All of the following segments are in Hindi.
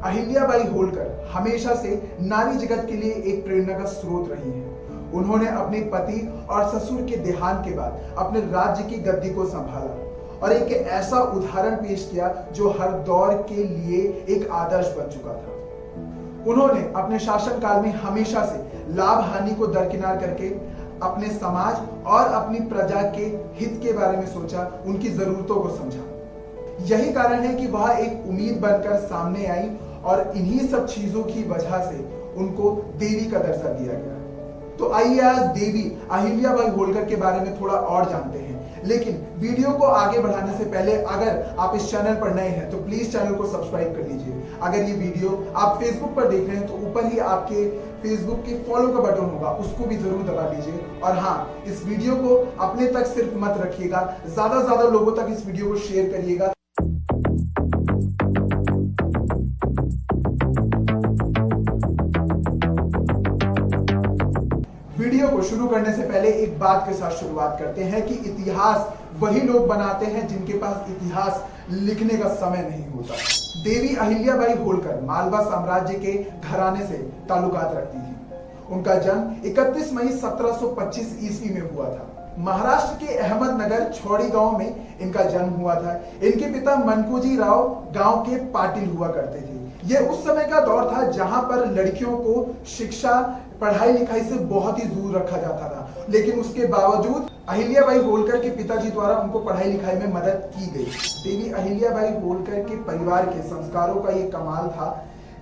अहिल्याबाई होलकर हमेशा से नारी जगत के लिए एक प्रेरणा का स्रोत रही हैं। उन्होंने अपने पति और ससुर के देहांत के बाद अपने राज्य की गद्दी को संभाला और एक ऐसा उदाहरण पेश किया जो हर दौर के लिए एक आदर्श बन चुका था। उन्होंने अपने शासनकाल में हमेशा से लाभ हानि को दरकिनार करके अपने समाज और अपनी प्रजा के हित के बारे में सोचा, उनकी जरूरतों को समझा। यही कारण है कि वह एक उम्मीद बनकर सामने आई और इन्हीं सब चीजों की वजह से उनको देवी का दर्जा दिया गया। तो आइए आज देवी अहिल्याबाई होलकर के बारे में थोड़ा और जानते हैं। लेकिन वीडियो को आगे बढ़ाने से पहले अगर आप इस चैनल पर नए हैं तो प्लीज चैनल को सब्सक्राइब कर लीजिए। अगर ये वीडियो आप फेसबुक पर देख रहे हैं तो ऊपर ही आपके फेसबुक के फॉलो का बटन होगा, उसको भी जरूर दबा लीजिए। और हाँ, इस वीडियो को अपने तक सिर्फ मत रखिएगा, ज्यादा से ज्यादा लोगों तक इस वीडियो को शेयर करिएगा। वीडियो को शुरू करने से पहले एक बात के साथ शुरुआत करते हैं कि इतिहास वही लोग बनाते हैं जिनके पास इतिहास लिखने का समय नहीं होता। देवी अहिल्याबाई होलकर मालवा साम्राज्य के घराने से ताल्लुकात रखती थी। उनका जन्म 31 मई 1725 ईस्वी में हुआ था। महाराष्ट्र के अहमदनगर छौड़ी गांव में इनका जन्म हुआ था। इनके पिता मनकोजी राव गांव के पाटिल हुआ करते थे। यह उस समय का दौर था जहां पर लड़कियों को शिक्षा पढ़ाई लिखाई से बहुत ही दूर रखा जाता था, लेकिन उसके बावजूद अहिल्याबाई होलकर के पिताजी द्वारा उनको पढ़ाई लिखाई में मदद की गई। देवी अहिल्याबाई होलकर के परिवार के संस्कारों का ये कमाल था,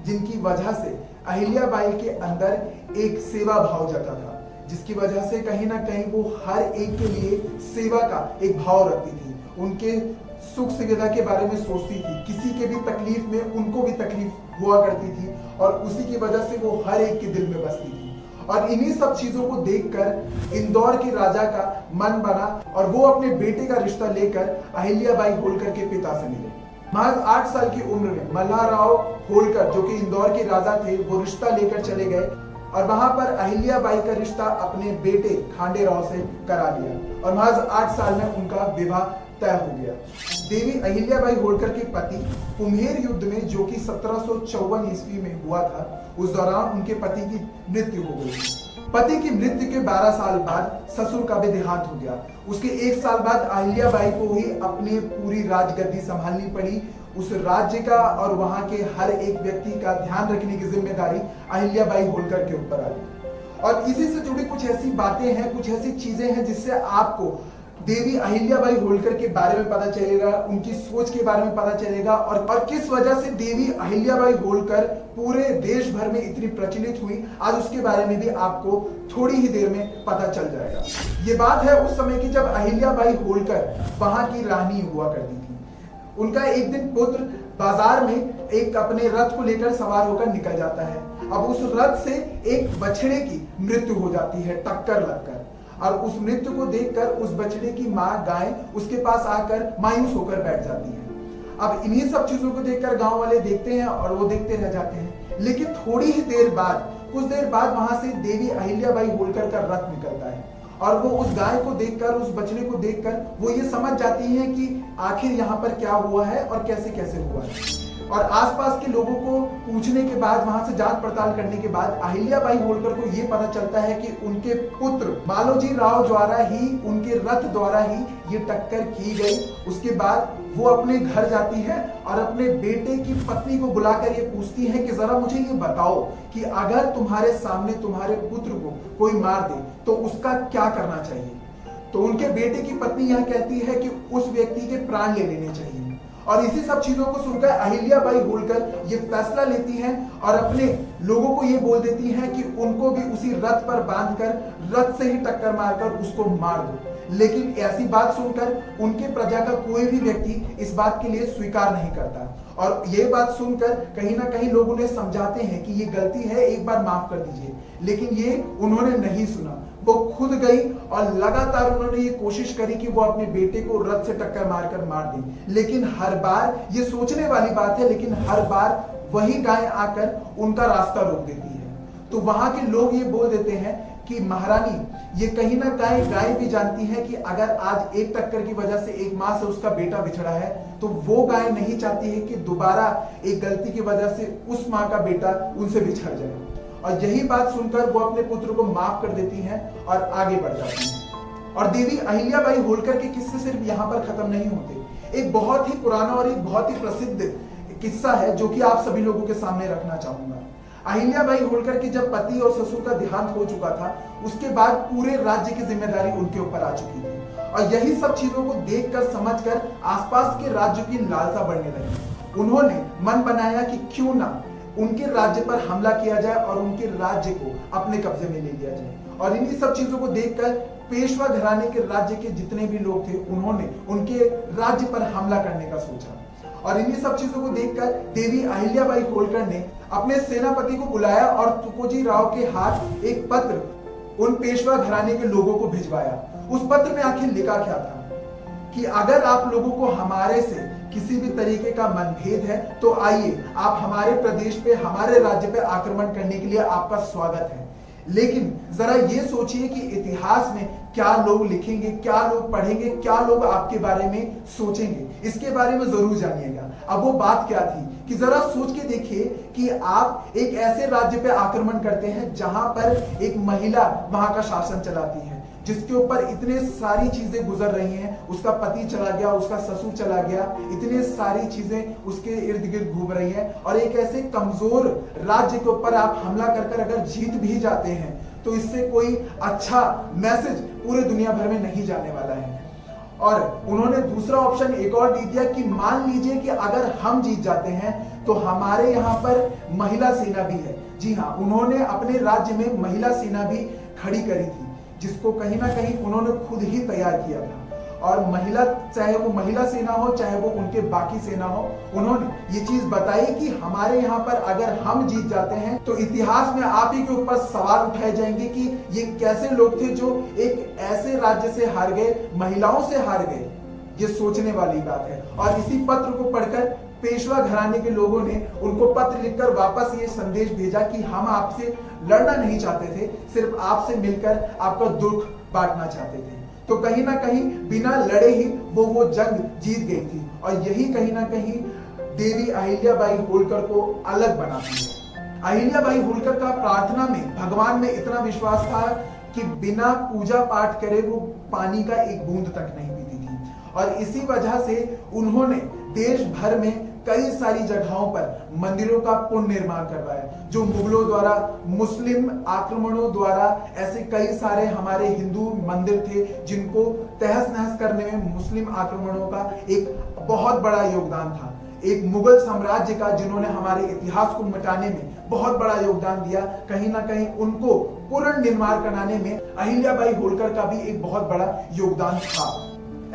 जिनकी वजह से अहिल्याबाई के अंदर एक सेवा भाव जता था, जिसकी वजह से कहीं ना कहीं वो हर एक के लिए सेवा का एक भाव रखती थी। उनके सुख सुविधा के बारे में सोचती थी, किसी के भी तकलीफ में उनको भी तकलीफ हुआ करती थी और उसी की वजह से वो हर एक के दिल में बसती थी। और इन्हीं सब चीजों को देखकर इंदौर के राजा का मन बना और वो अपने बेटे का रिश्ता लेकर अहिल्याबाई होलकर के पिता से मिले। महज 8 साल की उम्र में मल्हारराव होलकर जो कि इंदौर के राजा थे, वो रिश्ता लेकर चले गए और वहां पर अहिल्याबाई का रिश्ता अपने बेटे खांडेराव से करा लिया और महज 8 साल में उनका विवाह तय हो गया। देवी अहिल्याबाई होलकर के पति कुम्हेर युद्ध में जो कि 1754 ईस्वी में हुआ था, उस दौरान उनके पति की मृत्यु हो गई। पति की मृत्यु के 12 साल बाद ससुर का भी देहांत हो गया। उसके 1 साल बाद अहिल्याबाई को ही अपनी पूरी राजगद्दी संभालनी पड़ी। उस राज्य का और वहां के हर एक व्यक्ति का ध्यान रखने की जिम्मेदारी अहिल्याबाई होलकर के ऊपर आ गई। और इसी से जुड़ी कुछ ऐसी बातें हैं, कुछ ऐसी चीजें हैं जिससे आपको देवी अहिल्याबाई होलकर के बारे में पता चलेगा, उनकी सोच के बारे में पता चलेगा और किस वजह से देवी अहिल्याबाई होलकर पूरे देश भर में इतनी प्रचलित हुई। आज उसके बारे में भी आपको थोड़ी ही देर में पता चल जाएगा। ये बात है उस समय की जब अहिल्याबाई होलकर वहां की रानी हुआ करती थी। उनका एक दिन पुत्र बाजार में एक अपने रथ को लेकर सवार होकर निकल जाता है। अब उस रथ से एक बछड़े की मृत्यु हो जाती है टक्कर लगकर, और उस मृत्यु को देखकर उस बछड़े की मां गाय उसके पास आकर मायूस होकर बैठ जाती है। अब इन्हीं सब चीजों को देखकर गांव वाले देखते हैं और वो देखते रह जाते हैं। लेकिन थोड़ी ही देर बाद, कुछ देर बाद वहां से देवी अहिल्याबाई होलकर का रथ निकलता है और वो उस गाय को देखकर, उस बछड़े को देखकर वो ये समझ जाती है कि आखिर यहाँ पर क्या हुआ है और कैसे कैसे हुआ है। और आसपास के लोगों को पूछने के बाद, वहां से जांच पड़ताल करने के बाद अहिल्याबाई होलकर को यह पता चलता है कि उनके पुत्र मालोजी राव द्वारा ही, उनके रथ द्वारा ही ये टक्कर की गई। उसके बाद वो अपने घर जाती है और अपने बेटे की पत्नी को बुलाकर ये पूछती है कि जरा मुझे ये बताओ कि अगर तुम्हारे सामने तुम्हारे पुत्र को कोई मार दे तो उसका क्या करना चाहिए। तो उनके बेटे की पत्नी यह कहती है कि उस व्यक्ति के प्राण ले लेने चाहिए। और इसी सब चीजों को सुनकर अहिल्याबाई होलकर ये फैसला लेती हैं और अपने लोगों को ये बोल देती हैं कि उनको भी उसी रथ पर बांधकर रथ से ही टक्कर मारकर उसको मार दो। लेकिन ऐसी बात सुनकर उनके प्रजा का कोई भी व्यक्ति इस बात के लिए स्वीकार नहीं करता और ये बात सुनकर कहीं ना कहीं लोग उन्हें समझाते हैं कि ये गलती है, एक बार माफ कर दीजिए। लेकिन ये उन्होंने नहीं सुना। वो खुद गई और लगातार उन्होंने ये कोशिश करी कि वो अपने बेटे को रथ से टक्कर मारकर मार दें। लेकिन हर बार, ये सोचने वाली बात है, लेकिन हर बार वही गाय आकर उनका रास्ता रोक देती है। तो वहां के लोग ये बोल देते हैं कि महारानी ये कहीं ना कहीं गाय भी जानती है कि अगर आज एक टक्कर की वजह से एक माँ से उसका बेटा बिछड़ा है तो वो गाय नहीं चाहती है कि दोबारा एक गलती की वजह से उस माँ का बेटा उनसे बिछड़ जाए। और यही बात सुनकर वो अपने पुत्र को माफ कर देती हैं और आगे बढ़ जाती हैं। और देवी अहिल्याबाई होलकर के किस्से सिर्फ यहाँ पर खत्म नहीं होते। एक बहुत ही पुराना और एक बहुत ही प्रसिद्ध किस्सा है जो कि आप सभी लोगों के सामने रखना चाहूंगा। अहिल्याबाई होलकर के जब पति और ससुर का देहांत हो चुका था, उसके बाद पूरे राज्य की जिम्मेदारी उनके ऊपर आ चुकी थी। और यही सब चीजों को देखकर समझकर आसपास के राज्यों की लालसा बढ़ने लगी। उन्होंने मन बनाया कि क्यों ना उनके राज्य पर हमला किया जाए और उनके राज्य को अपने कब्जे में ले लिया जाए। और इन्हीं सब चीजों को देखकर पेशवा घराने के राज्य के जितने भी लोग थे उन्होंने उनके राज्य पर हमला करने का सोचा। और इन्हीं सब चीजों को देखकर देवी अहिल्याबाई होलकर ने अपने सेनापति को बुलाया और तुकोजी राव के हाथ एक पत्र उन पेशवा घराने के लोगों को भिजवाया। उस पत्र में आखिर लिखा क्या था कि अगर आप लोगों को हमारे से किसी भी तरीके का मनभेद है तो आइए, आप हमारे प्रदेश पे, हमारे राज्य पे आक्रमण करने के लिए आपका स्वागत है। लेकिन जरा ये सोचिए कि इतिहास में क्या लोग लिखेंगे, क्या लोग पढ़ेंगे, क्या लोग आपके बारे में सोचेंगे, इसके बारे में जरूर जानिएगा। अब वो बात क्या थी कि जरा सोच के देखिए कि आप एक ऐसे राज्य पे आक्रमण करते हैं जहां पर एक महिला वहां का शासन चलाती है, जिसके ऊपर इतने सारी चीजें गुजर रही हैं। उसका पति चला गया, उसका ससुर चला गया, इतने सारी चीजें उसके इर्द गिर्द घूम रही हैं। और एक ऐसे कमजोर राज्य के ऊपर आप हमला कर अगर जीत भी जाते हैं तो इससे कोई अच्छा मैसेज पूरे दुनिया भर में नहीं जाने वाला है। और उन्होंने दूसरा ऑप्शन एक और दे दिया कि मान लीजिए कि अगर हम जीत जाते हैं तो हमारे यहाँ पर महिला सेना भी है। जी हाँ, उन्होंने अपने राज्य में महिला सेना भी खड़ी करी थी, जिसको कहीं ना कहीं उन्होंने खुद ही तैयार किया था। और महिला, चाहे वो महिला सेना हो चाहे वो उनके बाकी सेना हो, उन्होंने ये चीज बताई कि हमारे यहाँ पर अगर हम जीत जाते हैं तो इतिहास में आप ही के ऊपर सवाल उठाए जाएंगे कि ये कैसे लोग थे जो एक ऐसे राज्य से हार गए, महिलाओं से हार गए। ये सोचने वाली बात है। और इसी पत्र को पढ़कर पेशवा घराने के लोगों ने उनको पत्र लिखकर वापस ये संदेश भेजा कि हम आपसे लड़ना नहीं चाहते थे, सिर्फ आपसे मिलकर आपका दुख बांटना चाहते थे। तो कहीं ना कहीं बिना लड़े ही वो जंग जीत गई थी। और यही कहीं ना कहीं देवी अहिल्याबाई होलकर को अलग बनाती है। अहिल्याबाई होलकर का प्रार्थना में, भगवान में इतना विश्वास था कि बिना पूजा पाठ करे वो पानी का एक बूंद तक नहीं पीती थी। और इसी वजह से उन्होंने देश भर में कई सारी जगहों पर मंदिरों का पुनर्निर्माण करवाया। जो मुगलों द्वारा, मुस्लिम आक्रमणों द्वारा ऐसे कई सारे हमारे हिंदू मंदिर थे जिनको तहस नहस करने में मुस्लिम आक्रमणों का एक बहुत बड़ा योगदान था। एक मुगल साम्राज्य का जिन्होंने हमारे इतिहास को मिटाने में बहुत बड़ा योगदान दिया, कहीं ना कहीं उनको पुनर्निर्माण कराने में अहिल्याबाई होलकर का भी एक बहुत बड़ा योगदान था।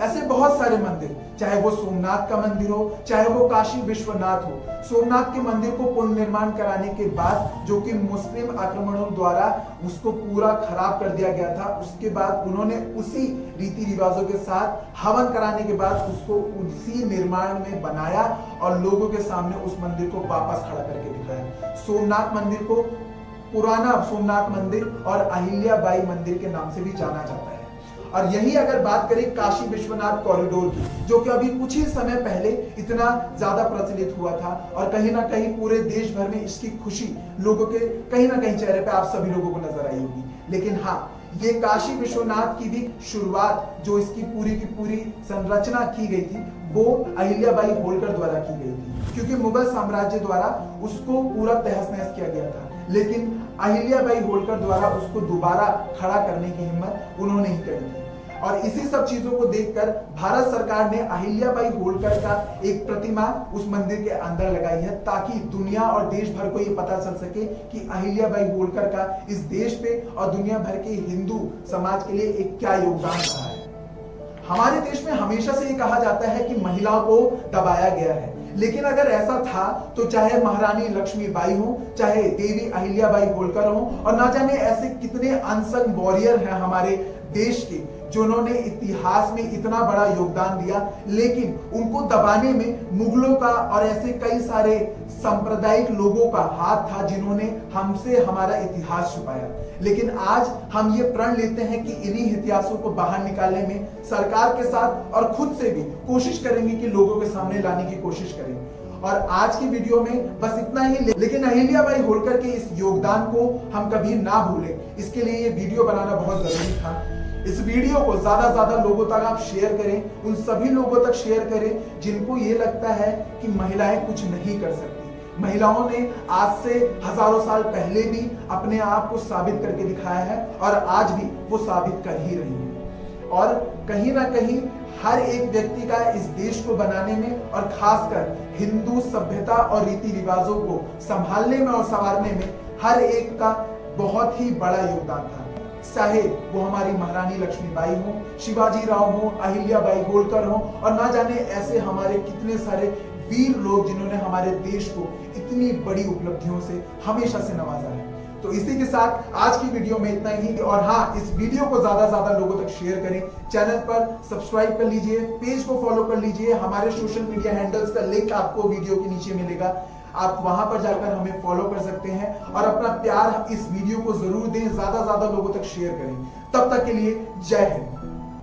ऐसे बहुत सारे मंदिर, चाहे वो सोमनाथ का मंदिर हो चाहे वो काशी विश्वनाथ हो। सोमनाथ के मंदिर को पुनर्निर्माण कराने के बाद, जो कि मुस्लिम आक्रमणों द्वारा उसको पूरा खराब कर दिया गया था, उसके बाद उन्होंने उसी रीति रिवाजों के साथ हवन कराने के बाद उसको उसी निर्माण में बनाया और लोगों के सामने उस मंदिर को वापस खड़ा करके दिखाया। सोमनाथ मंदिर को पुराना सोमनाथ मंदिर और अहिल्याबाई मंदिर के नाम से भी जाना जाता है। और यही अगर बात करें काशी विश्वनाथ कॉरिडोर की, जो कि अभी कुछ ही समय पहले इतना ज्यादा प्रचलित हुआ था और कहीं ना कहीं पूरे देश भर में इसकी खुशी लोगों के कहीं ना कहीं चेहरे पे आप सभी लोगों को नजर आई होगी। लेकिन हाँ, ये काशी विश्वनाथ की भी शुरुआत, जो इसकी पूरी की पूरी संरचना की गई थी, वो अहिल्याबाई होलकर द्वारा की गई थी, क्योंकि मुगल साम्राज्य द्वारा उसको पूरा तहस नहस किया गया था। लेकिन अहिल्याबाई होलकर द्वारा उसको दोबारा खड़ा करने की हिम्मत उन्होंने ही करी थी। और इसी सब चीजों को देखकर भारत सरकार ने अहिल्याबाई होलकर का एक प्रतिमा उस मंदिर के अंदर लगाई है, ताकि दुनिया और देश भर को ये पता चल सके कि अहिल्याबाई होलकर का इस देश पे और दुनिया भर के हिंदू समाज के लिए एक क्या योगदान रहा है। हमारे देश में हमेशा से ये कहा जाता है कि महिलाओं को दबाया गया है, लेकिन अगर ऐसा था तो चाहे महारानी लक्ष्मीबाई हो, चाहे देवी अहिल्याबाई होलकर हो, और ना जाने ऐसे कितने अनसंग वॉरियर हैं हमारे देश के जिन्होंने इतिहास में इतना बड़ा योगदान दिया, लेकिन उनको दबाने में मुगलों का और ऐसे कई सारे सांप्रदायिक लोगों का हाथ था जिन्होंने हमसे हमारा इतिहास छुपाया। लेकिन आज हम ये प्रण लेते हैं कि इन्हीं इतिहासों को बाहर निकालने में सरकार के साथ और खुद से भी कोशिश करेंगे कि लोगों के सामने लाने की कोशिश करेंगे। और आज की वीडियो में बस इतना ही, लेकिन अहिल्याबाई होलकर के इस योगदान को हम कभी ना भूलें, इसके लिए ये वीडियो बनाना बहुत जरूरी था। इस वीडियो को ज्यादा लोगों तक आप शेयर करें, उन सभी लोगों तक शेयर करें जिनको ये लगता है कि महिलाएं कुछ नहीं कर सकती। महिलाओं ने आज से हजारों साल पहले भी अपने आप को साबित करके दिखाया है और आज भी वो साबित कर ही रही है। और कहीं ना कहीं हर एक व्यक्ति का इस देश को बनाने में और खासकर हिंदू सभ्यता और रीति रिवाजों को संभालने में और संवारने में हर एक का बहुत ही बड़ा योगदान था। चाहे वो हमारी महारानी लक्ष्मीबाई हो, शिवाजी राव हो, अहिल्याबाई होलकर हो और ना जाने ऐसे हमारे कितने सारे वीर लोग जिन्होंने हमारे देश को इतनी बड़ी उपलब्धियों से हमेशा से नवाजा है। तो इसी के साथ आज की वीडियो में इतना ही। और हाँ, इस वीडियो को ज्यादा लोगों तक शेयर करें, चैनल पर सब्सक्राइब कर लीजिए, पेज को फॉलो कर लीजिए। हमारे सोशल मीडिया हैंडल्स का लिंक आपको वीडियो के नीचे मिलेगा, आप वहां पर जाकर हमें फॉलो कर सकते हैं और अपना प्यार इस वीडियो को जरूर दें, ज्यादा लोगों तक शेयर करें। तब तक के लिए जय हिंद।